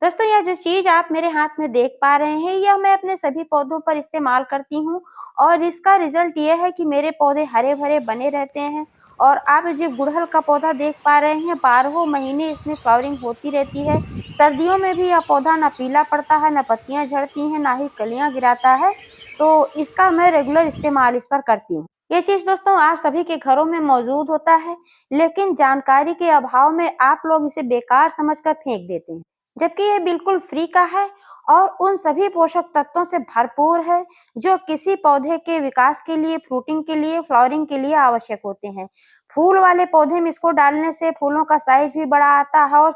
दोस्तों, यह जो चीज़ आप मेरे हाथ में देख पा रहे हैं, यह मैं अपने सभी पौधों पर इस्तेमाल करती हूँ और इसका रिज़ल्ट ये है कि मेरे पौधे हरे-भरे बने रहते हैं। और आप जो गुड़हल का पौधा देख पा रहे हैं, 12 महीने इसमें फ्लावरिंग होती रहती है। सर्दियों में भी यह पौधा ना पीला पड़ता है, ना पत्तियाँ झड़ती हैं, ना ही कलियाँ गिराता है। तो इसका मैं रेगुलर इस्तेमाल इस पर करती हूँ। ये चीज़ दोस्तों आप सभी के घरों में मौजूद होता है, लेकिन जानकारी के अभाव में आप लोग इसे बेकार समझकर फेंक देते हैं। जबकि ये बिल्कुल फ्री का है और उन सभी पोषक तत्वों से भरपूर है जो किसी पौधे के विकास के लिए, फ्रूटिंग के लिए, फ्लावरिंग के लिए आवश्यक होते हैं। फूल वाले पौधे में इसको डालने से फूलों का साइज भी बड़ा आता है और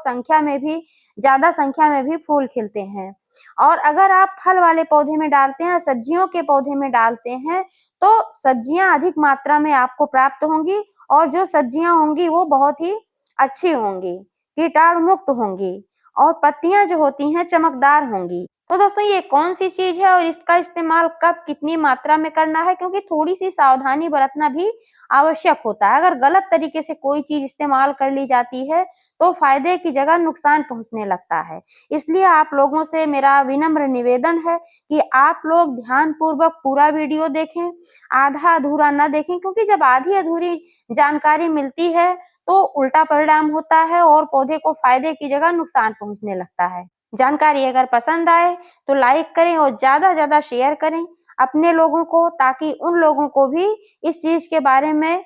ज़्यादा संख्या में भी फूल खिलते हैं। और अगर आप फल वाले पौधे में डालते हैं, सब्जियों के पौधे में डालते हैं, तो सब्जियां अधिक मात्रा में आपको प्राप्त होंगी और जो सब्जियां होंगी वो बहुत ही अच्छी होंगी, कीटाणु मुक्त होंगी और पत्तियाँ जो होती हैं चमकदार होंगी। तो दोस्तों, ये कौन-सी चीज़ है और इसका इस्तेमाल कब कितनी मात्रा में करना है, क्योंकि थोड़ी-सी सावधानी बरतना भी आवश्यक होता है। अगर गलत तरीके से कोई चीज़ इस्तेमाल कर ली जाती है, तो फ़ायदे की जगह नुकसान पहुँचने लगता है। इसलिए आप लोगों से मेरा विनम्र निवेदन है कि आप लोग ध्यानपूर्वक पूरा वीडियो देखें, आधा-अधूरा ना देखें, क्योंकि जब आधी-अधूरी जानकारी मिलती है तो उल्टा परिणाम होता है और पौधे को फायदे की जगह नुकसान पहुंचने लगता है। जानकारी अगर पसंद आए तो लाइक करें और ज़्यादा से ज़्यादा शेयर करें अपने लोगों को, ताकि उन लोगों को भी इस चीज़ के बारे में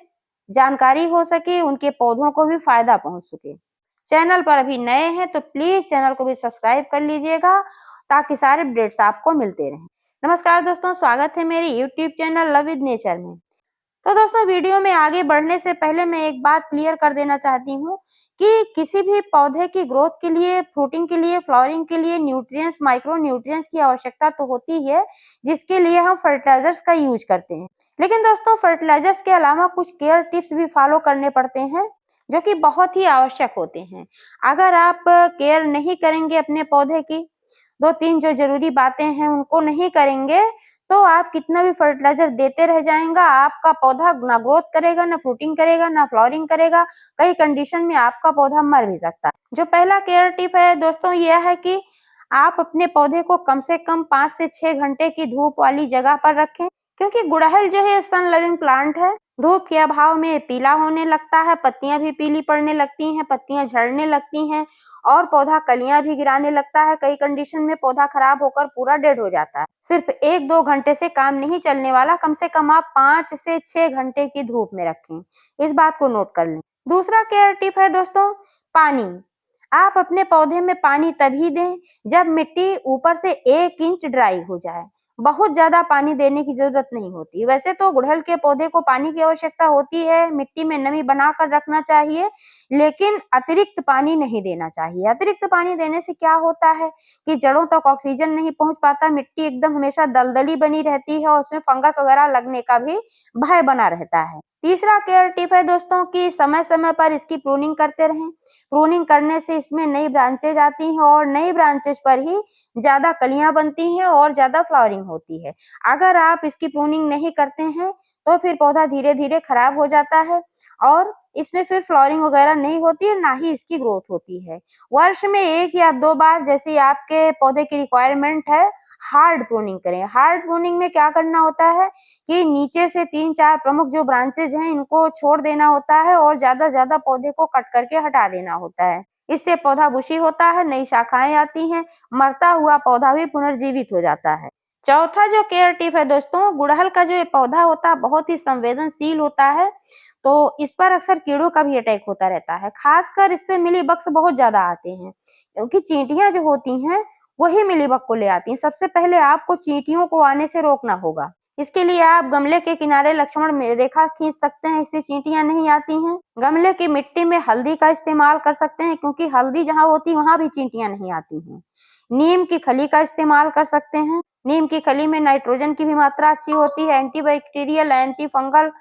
जानकारी हो सके, उनके पौधों को भी फायदा पहुंच सके। चैनल पर अभी नए हैं तो प्लीज़ चैनल को भी सब्सक्राइब कर लीजिएगा, ताकि सारे अपडेट्स आपको मिलते रहें। नमस्कार दोस्तों, स्वागत है मेरे YouTube channel love with nature में। तो दोस्तों, वीडियो में आगे बढ़ने से पहले मैं एक बात क्लियर कर देना चाहती हूँ कि किसी भी पौधे की ग्रोथ के लिए, फ्रूटिंग के लिए, फ्लावरिंग के लिए न्यूट्रिएंट्स, माइक्रो न्यूट्रिएंट्स की आवश्यकता तो होती है, जिसके लिए हम फर्टिलाइजर्स का यूज करते हैं। लेकिन दोस्तों, फर्टिलाइजर्स के अलावा कुछ केयर टिप्स भी फॉलो करने पड़ते हैं, जो कि बहुत ही आवश्यक होते हैं। अगर आप केयर नहीं करेंगे अपने पौधे की, 2-3 जो जरूरी बातें हैं उनको नहीं करेंगे, तो आप कितना भी फर्टिलाइजर देते रह जाएगा, आपका पौधा ना ग्रोथ करेगा, ना फ्रूटिंग करेगा, ना फ्लावरिंग करेगा। कई कंडीशन में आपका पौधा मर भी सकता है। जो पहला केयर टिप है दोस्तों, यह है कि आप अपने पौधे को कम से कम 5 से 6 घंटे की धूप वाली जगह पर रखें, क्योंकि गुड़हल जो है सन लविंग प्लांट है। धूप के अभाव में पीला होने लगता है, पत्तियां भी पीली पड़ने लगती हैं, पत्तियां झड़ने लगती हैं और पौधा कलियां भी गिराने लगता है। कई कंडीशन में पौधा खराब होकर पूरा डेड हो जाता है। सिर्फ 1-2 घंटे से काम नहीं चलने वाला, कम से कम आप 5 से 6 घंटे की धूप में रखें। इस बात को नोट कर लें। दूसरा केयर टिप है दोस्तों, पानी। आप अपने पौधे में पानी तभी दें जब मिट्टी ऊपर से 1 इंच ड्राई हो जाए। बहुत ज़्यादा पानी देने की ज़रूरत नहीं होती। वैसे तो गुड़हल के पौधे को पानी की आवश्यकता होती है, मिट्टी में नमी बनाकर रखना चाहिए, लेकिन अतिरिक्त पानी नहीं देना चाहिए। अतिरिक्त पानी देने से क्या होता है कि जड़ों तक ऑक्सीजन नहीं पहुँच पाता, मिट्टी एकदम हमेशा दलदली बनी रहती है और उसमें फंगस वगैरह लगने का भी भय बना रहता है। तीसरा केयर टिप है दोस्तों कि समय-समय पर इसकी प्रूनिंग करते रहें। प्रूनिंग करने से इसमें नई ब्रांचेज आती हैं और नई ब्रांचेज पर ही ज़्यादा कलियाँ बनती हैं और ज़्यादा फ्लावरिंग होती है। अगर आप इसकी प्रूनिंग नहीं करते हैं, तो फिर पौधा धीरे-धीरे खराब हो जाता है और इसमें फिर फ्लावरिंग वगैरह नहीं होती है, ना ही इसकी ग्रोथ होती है। वर्ष में 1 या 2 बार, जैसे आपके पौधे की रिक्वायरमेंट है, हार्ड प्रूनिंग करें। हार्ड प्रूनिंग में क्या करना होता है कि नीचे से 3-4 प्रमुख जो ब्रांचेज हैं, इनको छोड़ देना होता है और ज़्यादा से ज़्यादा पौधे को कट करके हटा देना होता है। इससे पौधा बुशी होता है, नई शाखाएँ आती हैं, मरता हुआ पौधा भी पुनर्जीवित हो जाता है। चौथा जो केयर टिप है दोस्तों, गुड़हल का जो ये पौधा होता है बहुत ही संवेदनशील होता है, तो इस पर अक्सर कीड़ों का भी अटैक होता रहता है। खासकर इस पे मिलीबग्स बहुत ज़्यादा आते हैं, क्योंकि चींटियाँ जो होती हैं, वही मिलीबग को ले आती हैं। सबसे पहले आपको चींटियों को आने से रोकना होगा। इसके लिए आप गमले के किनारे लक्ष्मण में रेखा खींच सकते हैं, इससे चींटियाँ नहीं आती हैं। गमले की मिट्टी में हल्दी का इस्तेमाल कर सकते हैं, क्योंकि हल्दी जहाँ होती है वहाँ भी चींटियाँ नहीं आती हैं। नीम की खली का इस्तेमाल कर सकते हैं। नीम की खली में नाइट्रोजन की भी मात्रा अच्छी होती है, एंटीबैक्टीरियल, एंटी फंगल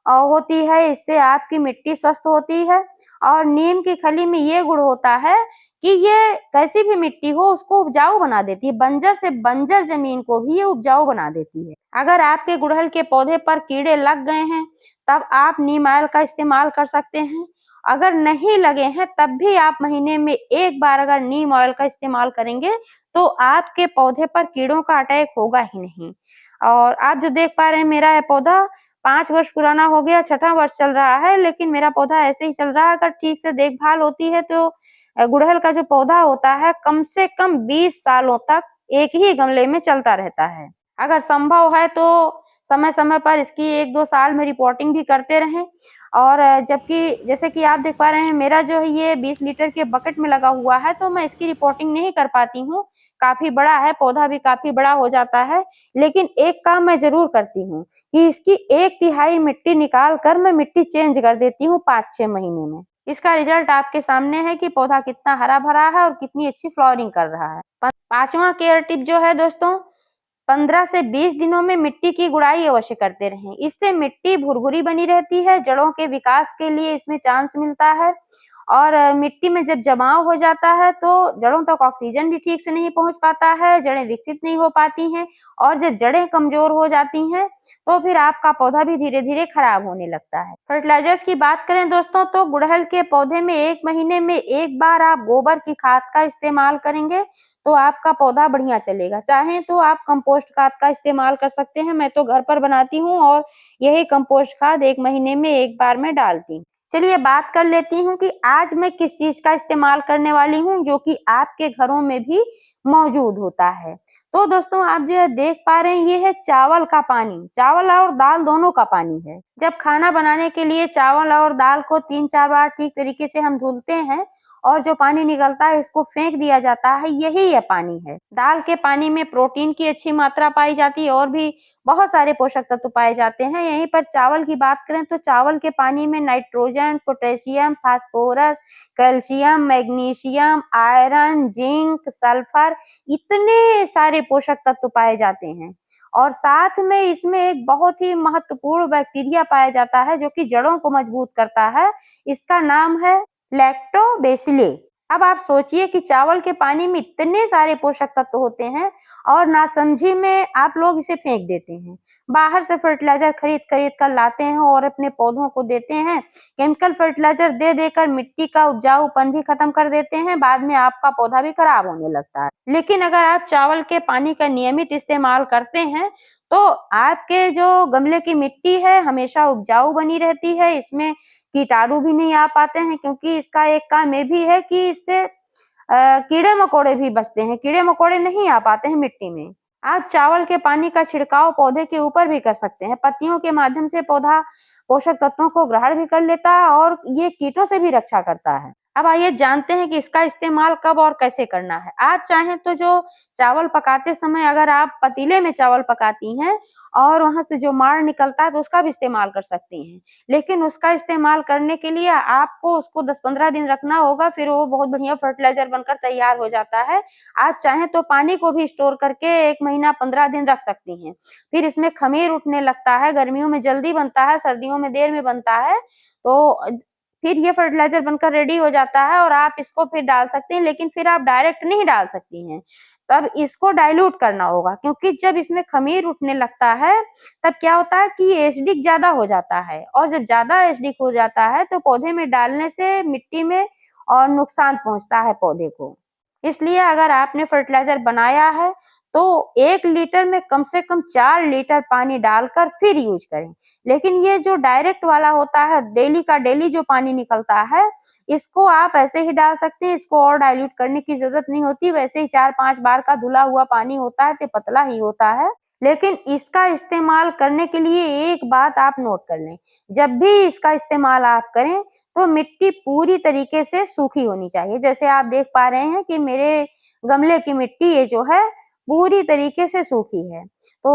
होती है, इससे आपकी मिट्टी स्वस्थ होती है। और नीम की खली में ये गुण होता है कि ये कैसी भी मिट्टी हो उसको उपजाऊ बना देती है, बंजर से बंजर जमीन को भी ये उपजाऊ बना देती है। अगर आपके गुड़हल के पौधे पर कीड़े लग गए हैं, तब आप नीम ऑयल का इस्तेमाल कर सकते हैं अगर नहीं लगे हैं तब भी आप महीने में 1 बार अगर नीम ऑयल का इस्तेमाल करेंगे तो आपके पौधे पर कीड़ों का अटैक होगा ही नहीं। और आप जो देख पा रहे हैं मेरा ये पौधा 5 वर्ष पुराना हो गया, छठा वर्ष चल रहा है, लेकिन मेरा पौधा ऐसे ही चल रहा है। अगर ठीक से देखभाल होती है तो गुड़हल का जो पौधा होता है कम से कम 20 सालों तक एक ही गमले में चलता रहता है। अगर संभव है तो समय-समय पर इसकी 1-2 साल में रिपोर्टिंग भी करते रहें। और जबकि जैसे कि आप देख पा रहे हैं मेरा जो है ये 20 लीटर के बकेट में लगा हुआ है, तो मैं इसकी रिपोर्टिंग नहीं कर पाती हूँ। काफ़ी बड़ा है, पौधा भी काफ़ी बड़ा हो जाता है, लेकिन एक काम मैं ज़रूर करती हूँ कि इसकी 1/3 मिट्टी निकाल कर मैं मिट्टी चेंज कर देती हूँ 5-6 महीने में। इसका रिज़ल्ट आपके सामने है कि पौधा कितना हरा-भरा है और कितनी अच्छी फ्लावरिंग कर रहा है। 5वां केयर टिप जो है दोस्तों, 15 से 20 दिनों में मिट्टी की गुड़ाई अवश्य करते रहें। इससे मिट्टी भुरभुरी बनी रहती है, जड़ों के विकास के लिए इसमें चांस मिलता है। और मिट्टी में जब जमाव हो जाता है तो जड़ों तक ऑक्सीजन भी ठीक से नहीं पहुँच पाता है, जड़ें विकसित नहीं हो पाती हैं और जब जड़ें कमज़ोर हो जाती हैं, तो फिर आपका पौधा भी धीरे-धीरे खराब होने लगता है। फर्टिलाइज़र्स की बात करें दोस्तों तो गुड़हल के पौधे में 1 महीने में 1 बार आप गोबर की खाद का इस्तेमाल करेंगे तो आपका पौधा बढ़िया चलेगा। चाहें तो आप कंपोस्ट खाद का इस्तेमाल कर सकते हैं, मैं तो घर पर बनाती हूँ और यही कंपोस्ट खाद 1 महीने में 1 बार मैं डालती हूँ। चलिए बात कर लेती हूँ कि आज मैं किस चीज़ का इस्तेमाल करने वाली हूँ जो कि आपके घरों में भी मौजूद होता है। तो दोस्तों आप जो है देख पा रहे हैं ये है चावल का पानी, चावल और दाल दोनों का पानी है। जब खाना बनाने के लिए चावल और दाल को 3-4 बार ठीक तरीके से हम धुलते हैं और जो पानी निकलता है इसको फेंक दिया जाता है, यही ये पानी है। दाल के पानी में प्रोटीन की अच्छी मात्रा पाई जाती है और भी बहुत सारे पोषक तत्व पाए जाते हैं। यहीं पर चावल की बात करें तो चावल के पानी में nitrogen, potassium, phosphorus, calcium, magnesium, iron, zinc, sulphur इतने सारे पोषक तत्व पाए जाते हैं। और साथ में इसमें एक बहुत ही महत्वपूर्ण बैक्टीरिया पाया जाता है जो कि जड़ों को मजबूत करता है। इसका नाम है लैक्टोबैसिले। अब आप सोचिए कि चावल के पानी में इतने सारे पोषक तत्व होते हैं और नासमझी में आप लोग इसे फेंक देते हैं। बाहर से फर्टिलाइज़र खरीद-खरीद कर लाते हैं और अपने पौधों को देते हैं। केमिकल फर्टिलाइज़र दे देकर मिट्टी का उपजाऊपन भी खत्म कर देते हैं, बाद में आपका पौधा भी खराब होने लगता है। लेकिन अगर आप चावल के पानी का नियमित इस्तेमाल करते हैं, तो आपके जो गमले की मिट्टी है हमेशा उपजाऊ बनी रहती है, इसमें कीटाणु भी नहीं आ पाते हैं क्योंकि इसका एक काम ये भी है कि इससे कीड़े-मकोड़े भी बचते हैं, कीड़े-मकोड़े नहीं आ पाते हैं मिट्टी में। आप चावल के पानी का छिड़काव पौधे के ऊपर भी कर सकते हैं, पत्तियों के माध्यम से पौधा पोषक तत्वों को ग्रहण भी कर लेता है और ये कीटों से भी रक्षा करता है। अब आइए जानते हैं कि इसका इस्तेमाल कब और कैसे करना है। आप चाहें तो जो चावल पकाते समय अगर आप पतीले में चावल पकाती हैं और वहाँ से जो माड़ निकलता है तो उसका भी इस्तेमाल कर सकती हैं। लेकिन उसका इस्तेमाल करने के लिए आपको उसको 10-15 दिन रखना होगा, फिर वो बहुत बढ़िया फर्टिलाइज़र बनकर तैयार हो जाता है। आप चाहें तो पानी को भी स्टोर करके 1 महीना 15 दिन रख सकती हैं। फिर इसमें ख़मीर उठने लगता है, गर्मियों में जल्दी बनता है, सर्दियों में देर में बनता है। तो फिर ये फर्टिलाइज़र बनकर रेडी हो जाता है और आप इसको फिर डाल सकते हैं, लेकिन फिर आप डायरेक्ट नहीं डाल सकती हैं। तब इसको डाइल्यूट करना होगा क्योंकि जब इसमें ख़मीर उठने लगता है, तब क्या होता है कि एसिडिक ज़्यादा हो जाता है और जब ज़्यादा एसिडिक हो जाता है, तो पौधे में डालने से मिट्टी में और नुकसान पहुँचता है पौधे को। इसलिए अगर आपने फर्टिलाइज़र बनाया है, तो 1 लीटर में कम से कम 4 लीटर पानी डालकर फिर यूज़ करें। लेकिन ये जो डायरेक्ट वाला होता है, डेली का डेली जो पानी निकलता है, इसको आप ऐसे ही डाल सकते हैं, इसको और डाइल्यूट करने की ज़रूरत नहीं होती। वैसे ही 4-5 बार का धुला हुआ पानी होता है, तो पतला ही होता है। लेकिन इसका इस्तेमाल करने के लिए एक बात आप नोट कर लें, जब भी इसका इस्तेमाल आप करें, तो मिट्टी पूरी तरीके से सूखी होनी चाहिए। जैसे आप देख पा रहे हैं कि मेरे गमले की मिट्टी ये जो है, पूरी तरीके से सूखी है। तो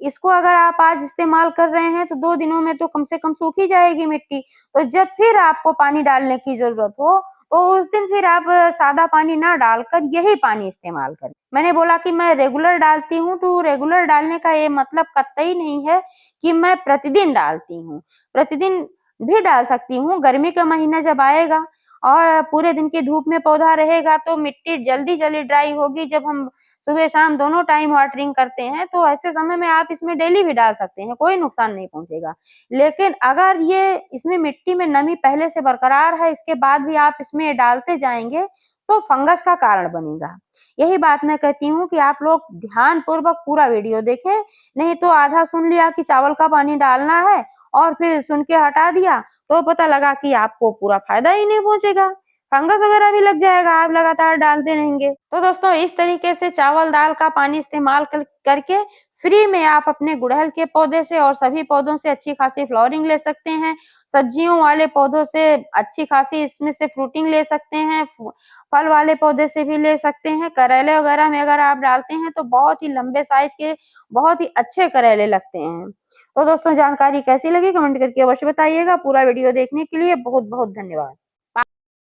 इसको अगर आप आज इस्तेमाल कर रहे हैं, तो 2 दिनों में तो कम से कम सूख ही जाएगी मिट्टी। तो जब फिर आपको पानी डालने की ज़रूरत हो, तो उस दिन फिर आप सादा पानी ना डालकर यही पानी इस्तेमाल करें। मैंने बोला कि मैं रेगुलर डालती हूँ, तो रेगुलर डालने का ये मतलब कतई नहीं है कि मैं प्रतिदिन डालती हूँ। प्रतिदिन भी डाल सकती हूँ, गर्मी का महीना जब आएगा और पूरे दिन की धूप में पौधा रहेगा तो मिट्टी जल्दी ड्राई होगी। जब हम सुबह शाम दोनों टाइम वाटरिंग करते हैं तो ऐसे समय में आप इसमें डेली भी डाल सकते हैं, कोई नुकसान नहीं पहुँचेगा। लेकिन अगर ये इसमें मिट्टी में नमी पहले से बरकरार है, इसके बाद भी आप इसमें डालते जाएँगे तो फंगस का कारण बनेगा। यही बात मैं कहती हूँ कि आप लोग ध्यानपूर्वक पूरा वीडियो देखें, नहीं तो आधा सुन लिया कि चावल का पानी डालना है और फिर सुन के हटा दिया, तो पता लगा कि आपको पूरा फ़ायदा ही नहीं पहुँचेगा। फंगस वगैरह भी लग जाएगा, आप लगातार डालते रहेंगे। तो दोस्तों इस तरीके से चावल दाल का पानी इस्तेमाल करके फ्री में आप अपने गुड़हल के पौधे से और सभी पौधों से अच्छी खासी फ्लावरिंग ले सकते हैं। सब्जियों वाले पौधों से अच्छी खासी इसमें से फ्रूटिंग ले सकते हैं, फल वाले पौधे से भी ले सकते हैं। करेले वगैरह में अगर आप डालते हैं तो बहुत ही लंबे साइज़ के बहुत ही अच्छे करेले लगते हैं। तो दोस्तों जानकारी कैसी लगी कमेंट करके अवश्य बताइएगा। पूरा वीडियो देखने के लिए बहुत-बहुत धन्यवाद।